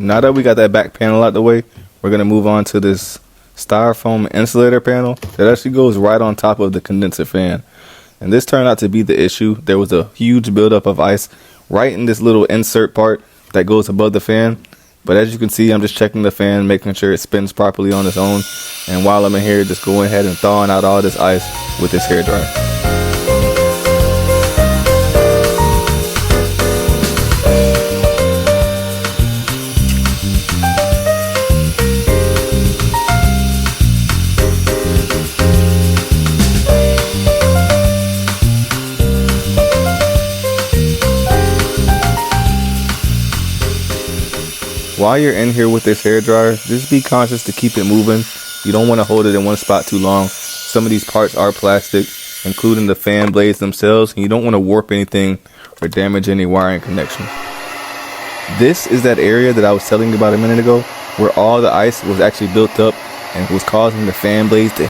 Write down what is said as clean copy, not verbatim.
Now that we got that back panel out the way, we're going to move on to this styrofoam insulator panel that actually goes right on top of the condenser fan. And this turned out to be the issue. There was a huge buildup of ice right in this little insert part that goes above the fan. But as you can see, I'm just checking the fan, making sure it spins properly on its own. And while I'm in here, just going ahead and thawing out all this ice with this hairdryer. While you're in here with this hairdryer, just be conscious to keep it moving. You don't want to hold it in one spot too long. Some of these parts are plastic, including the fan blades themselves, and you don't want to warp anything or damage any wiring connection. This is that area that I was telling you about a minute ago, where all the ice was actually built up and was causing the fan blades to